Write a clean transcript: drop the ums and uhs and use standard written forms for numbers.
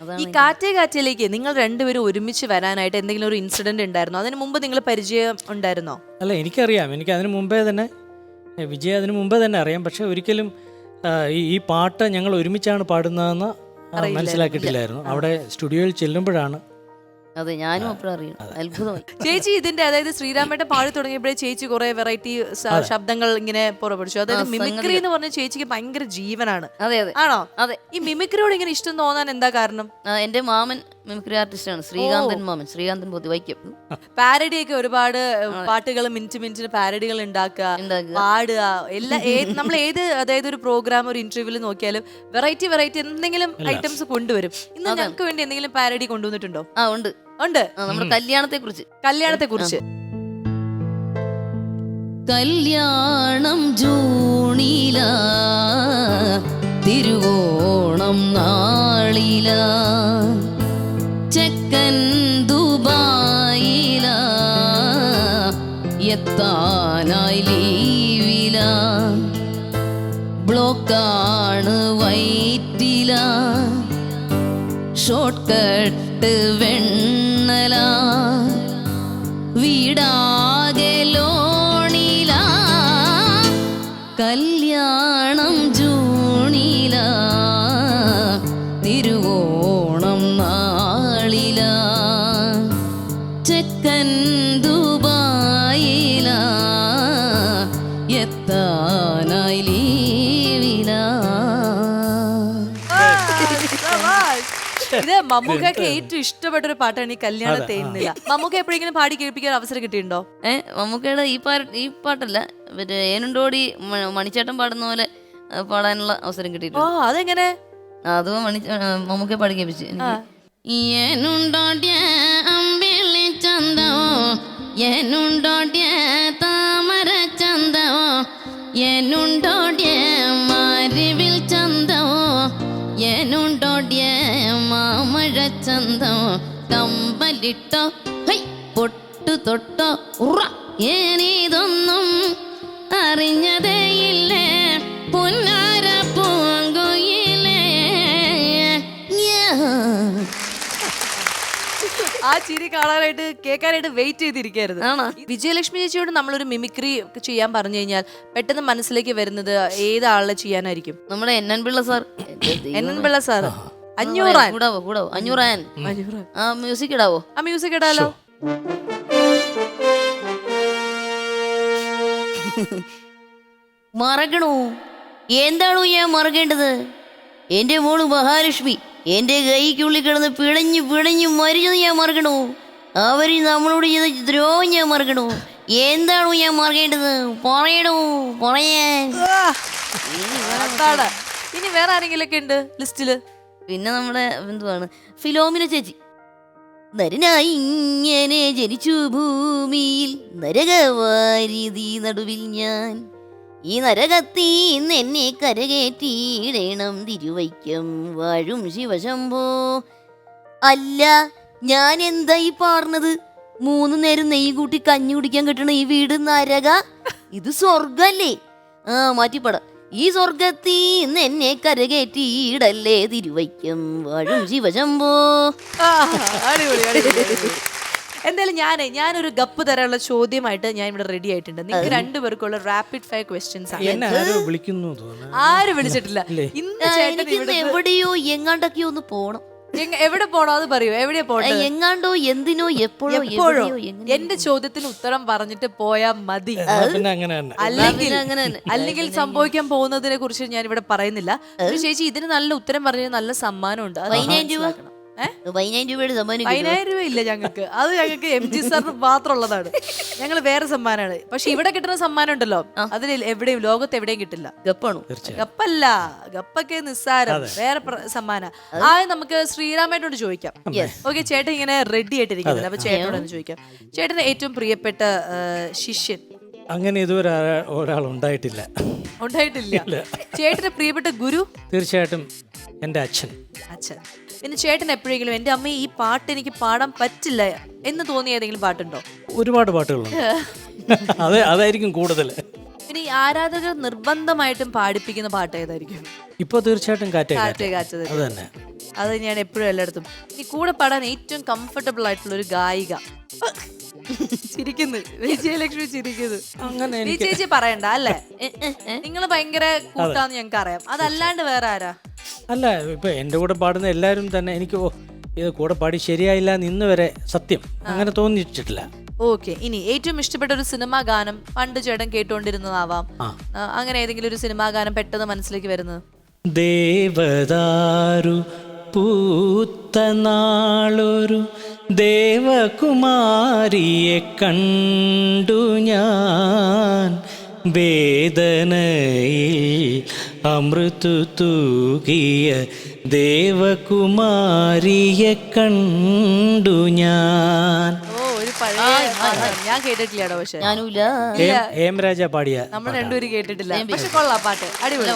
ഈ കാറ്റേ കാറ്റയിലേക്ക് നിങ്ങൾ രണ്ടുപേരും ഒരുമിച്ച് വരാനായിട്ട് എന്തെങ്കിലും ഒരു ഇൻസിഡന്റ് ഉണ്ടായിരുന്നോ? അതിന് മുമ്പ് നിങ്ങൾ പരിചയം ഉണ്ടായിരുന്നോ? അല്ല, എനിക്കറിയാം. എനിക്ക് അതിന് മുമ്പേ തന്നെ വിജയ അതിന് മുമ്പേ തന്നെ അറിയാം. പക്ഷെ ഒരിക്കലും ഈ പാട്ട് ഞങ്ങൾ ഒരുമിച്ചാണ് പാടുന്നതെന്ന് മനസ്സിലാക്കിയിട്ടില്ലായിരുന്നു. അവിടെ സ്റ്റുഡിയോയിൽ ചെല്ലുമ്പോഴാണ്. അതെ, ഞാനും അപ്പോഴും അറിയണം. അത്ഭുതമായി. ചേച്ചി ഇതിന്റെ അതായത് ശ്രീരാമേട്ട പാടി തുടങ്ങിയപ്പോഴേ ചേച്ചി കുറെ വെറൈറ്റി ശബ്ദങ്ങൾ ഇങ്ങനെ പുറപ്പെടുവിച്ചു. അതായത് മിമിക്രി എന്ന് പറഞ്ഞ ചേച്ചിക്ക് ഭയങ്കര ജീവനാണ്. അതെ അതെ ആണോ? അതെ. ഈ മിമിക്രിയോട് ഇങ്ങനെ ഇഷ്ടം തോന്നാൻ എന്താ കാരണം? എന്റെ മാമൻ മിമിക്രി ആർട്ടിസ്റ്റാണ്, ശ്രീകാന്തൻ മാമൻ, ശ്രീകാന്തൻ പൊതി വൈക്കം. പാരഡി ഒക്കെ ഒരുപാട് പാട്ടുകൾ മിനിറ്റിന് പാരഡികൾ ഉണ്ടാക്കുക, പാടുക, എല്ലാ നമ്മൾ ഏത് അതായത് ഒരു പ്രോഗ്രാം ഒരു ഇന്റർവ്യൂവിൽ നോക്കിയാലും വെറൈറ്റി എന്തെങ്കിലും ഐറ്റംസ് കൊണ്ടുവരും. ഇന്ന് ഞങ്ങൾക്ക് വേണ്ടി എന്തെങ്കിലും പാരഡി കൊണ്ടുവന്നിട്ടുണ്ടോ? ഉണ്ട് ഉണ്ട്. നമ്മുടെ കല്യാണത്തെ കുറിച്ച് കല്യാണം ജൂണില, തിരുവോണം നാളില, ചെക്കൻ ദുബായില, എത്താനായി ലീവില, ബ്ലോക്കാണ് വൈറ്റില, ഷോർട്ട് കട്ട് വെണ്ണല, വീടാകെ ലോണില, കല്യാണം ജൂണില, തിരുവോണം നാളില, ചെക്കൻ ദുബായില, എത്താനായി ലീവില. ഇത് മമ്മൂക്കയ്ക്ക് ഏറ്റവും ഇഷ്ടപ്പെട്ട ഒരു പാട്ടാണ് ഈ കല്യാണ തേനില. മമ്മൂക്ക എപ്പോഴെങ്കിലും പാടി കേൾപ്പിക്കാൻ അവസരം കിട്ടിയിട്ടുണ്ടോ? മമ്മൂക്കയുടെ ഈ പാട്ടല്ല, മറ്റേ ഏനുണ്ടോടി മണിച്ചേട്ടൻ പാടുന്ന പോലെ പാടാനുള്ള അവസരം കിട്ടിയിട്ടുണ്ട്. അതെങ്ങനെ? അത് മമ്മൂക്ക പാടി കേൾപ്പിച്ചു. ഏനുണ്ടോടിയ അമ്പിളി ചന്തവോ, ഏനുണ്ടോടിയ താമര ചന്തവോ, ഏനുണ്ടോടിയ മാരിവിൽ ചന്തവോ, ഏനുണ്ടോടിയ മാമഴ ചന്തവോ, കമ്പലിട്ടോ ഹൈ പൊട്ടു തൊട്ടോ ഉറ, ഏനിതൊന്നും അറിഞ്ഞതേയില്ലേ പൊന്നാര പൂങ്കുയിലേ. ആ ചിരി കാണാനായിട്ട് കേൾക്കാനായിട്ട് വെയിറ്റ് ചെയ്തിരിക്കരുത്. വിജയലക്ഷ്മി ചേച്ചിയോട് നമ്മളൊരു മിമിക്രി ചെയ്യാൻ പറഞ്ഞു കഴിഞ്ഞാൽ പെട്ടെന്ന് മനസ്സിലേക്ക് വരുന്നത് ഏതാളെ ചെയ്യാനായിരിക്കും? നമ്മുടെ N Pillai sir. N Pillai sir. 500 കൂടാവോ 500 ആ മ്യൂസിക് ഇടാവോ? ആ മ്യൂസിക് ഇടാലോ. മറക്കണോ? എന്താണോ ഞാൻ മറക്കേണ്ടത്? എന്റെ മോള് മഹാലക്ഷ്മി എന്റെ കൈക്കുള്ളിൽ കിടന്ന് പിടഞ്ഞു മരിച്ചത് ഞാൻ മറക്കണോ? അവര് നമ്മളോട് ചെയ്ത ദ്രോഹം ഞാൻ മറക്കണോ? എന്താണോ ഞാൻ മറക്കേണ്ടത്? പറയണോ? പറയാൻ ഇനി വേറെ ആരെങ്കിലും ഒക്കെ ഉണ്ട് ലിസ്റ്റില്? പിന്നെ നമ്മുടെ എന്തുവാണ്, ഫിലോമിന ചേച്ചി. നരനായി ഇങ്ങനെ ജനിച്ചു ഭൂമിയിൽ, നരകവാരിധി നടുവിൽ ഞാൻ, ഈ നരകത്തിൽ നിന്ന് എന്നെ കരകേറ്റിയിടണം തിരുവൈക്കം വാഴും ശിവശംഭോ. അല്ല, ഞാൻ എന്തായി പാടുന്നത്? 3 നേരം നെയ്യ് കൂട്ടി കഞ്ഞി കുടിക്കാൻ കിട്ടണ ഈ വീട് നരക? ഇത് സ്വർഗല്ലേ? മാറ്റിപ്പാടാ. ഈ സ്വർഗത്തിൽ നിന്ന് എന്നെ കരകേറ്റിയിടല്ലേ തിരുവൈക്കം വാഴും ശിവശംഭോ. എന്തായാലും ഞാനൊരു ഗപ്പ് തരാനുള്ള ചോദ്യമായിട്ട് ഞാൻ ഇവിടെ റെഡി ആയിട്ടുണ്ട്. നിങ്ങൾക്ക് രണ്ടുപേർക്കുള്ള റാപ്പിഡ് ഫയർ ക്വസ്റ്റ്യൻസ് ആണ്. ആരും വിളിച്ചിട്ടില്ല ഇന്ന്. എവിടെയോ എങ്ങാണ്ടൊക്കെയോ ഒന്ന് പോണം. എവിടെ പോണോ അത് പറയൂ. എവിടെയാ പോണോ? എങ്ങാണ്ടോ എന്തിനോ എപ്പോഴോ. എന്റെ ചോദ്യത്തിന് ഉത്തരം പറഞ്ഞിട്ട് പോയാ മതി. അല്ലെങ്കിൽ സംഭവിക്കാൻ പോകുന്നതിനെ കുറിച്ച് ഞാൻ ഇവിടെ പറയുന്നില്ല. ചേച്ചി ഇതിന് നല്ല ഉത്തരം പറഞ്ഞ നല്ല സമ്മാനമുണ്ട്. 10,000 രൂപയുടെ സമ്മാനം. 10,000 രൂപ ഇല്ല ഞങ്ങൾക്ക്. അത് ഞങ്ങൾക്ക് MG സാറിന് മാത്രമുള്ളതാണ്. ഞങ്ങൾ വേറെ സമ്മാനമാണ്. പക്ഷെ ഇവിടെ കിട്ടുന്ന സമ്മാനം ഉണ്ടല്ലോ, അതിൽ എവിടെയും ലോകത്ത് എവിടെയും കിട്ടില്ല. ഗപ്പാണോ? ഗപ്പല്ല, ഗപ്പൊക്കെ നിസ്സാരം. വേറെ സമ്മാനം. നമുക്ക് ശ്രീരാമേട്ടനോട് ചോദിക്കാം. ഓക്കെ, ചേട്ടൻ ഇങ്ങനെ റെഡി ആയിട്ടിരിക്കുന്നില്ല. അപ്പൊ ചേട്ടനോട് ചോദിക്കാം, ചേട്ടന് ഏറ്റവും പ്രിയപ്പെട്ട ശിഷ്യൻ? അങ്ങനെ ഇതുവരെ ഒരാൾ ഉണ്ടായിട്ടില്ല. ചേട്ടന് പ്രിയപ്പെട്ട ഗുരു? തീർച്ചയായിട്ടും എന്റെ അച്ഛൻ. പിന്നെ ചേട്ടൻ എപ്പോഴെങ്കിലും എന്റെ അമ്മ ഈ പാട്ട് എനിക്ക് പാടാൻ പറ്റില്ല എന്ന് തോന്നിയ ഏതെങ്കിലും പാട്ടുണ്ടോ? ഒരുപാട് പാട്ടുകളുണ്ട്. അതായിരിക്കും കൂടുതൽ. പിന്നെ ഈ ആരാധകർ നിർബന്ധമായിട്ടും പാടിപ്പിക്കുന്ന പാട്ട് ഏതായിരിക്കും? ഇപ്പൊ തീർച്ചയായിട്ടും കാറ്റേ കാറ്റത്. അത് തന്നെ. അത് ഞാൻ എപ്പോഴും എല്ലായിടത്തും. ഇനി കൂടെ പാടാൻ ഏറ്റവും കംഫർട്ടബിൾ ആയിട്ടുള്ള ഒരു ഗായിക. ചിരിക്കുന്നു വിജയലക്ഷ്മി ചിരിക്കുന്നു. അങ്ങനെ ചേച്ചി പറയണ്ട അല്ലേ, നിങ്ങൾ ഭയങ്കര കൂട്ടാന്ന് ഞങ്ങൾക്ക് അറിയാം. അതല്ലാണ്ട് വേറെ ആരാ? അല്ല, ഇപ്പൊ എൻ്റെ കൂടെ പാടുന്ന എല്ലാവരും തന്നെ എനിക്ക് ഇത് കൂടെ പാടി ശരിയായില്ല എന്ന് ഇന്ന് വരെ സത്യം അങ്ങനെ തോന്നിയിട്ടില്ല. ഓക്കെ, ഇനി ഏറ്റവും ഇഷ്ടപ്പെട്ട ഒരു സിനിമാ ഗാനം പണ്ട് ചേട്ടൻ കേട്ടോണ്ടിരുന്നതാവാം, അങ്ങനെ ഏതെങ്കിലും ഒരു സിനിമാ ഗാനം പെട്ടെന്ന് മനസ്സിലേക്ക് വരുന്നത്? ദേവദാരു പൂത്ത നാളൊരു ദേവകുമാരിയെ കണ്ടു ഞാൻ, വേദനയിൽ അമൃതു തൂകിയ ദേവകുമാരിയെ കണ്ടു ഞാൻ. ഓ, ഒരു പഴയ ഞാൻ കേട്ടിട്ടില്ല. പക്ഷെ ഞാനൂല ഹേമരാജ പാടിയ നമ്മൾ രണ്ടുപേരും കേട്ടിട്ടില്ല. പക്ഷെ കൊള്ളാം പാട്ട്, അടിപൊളി.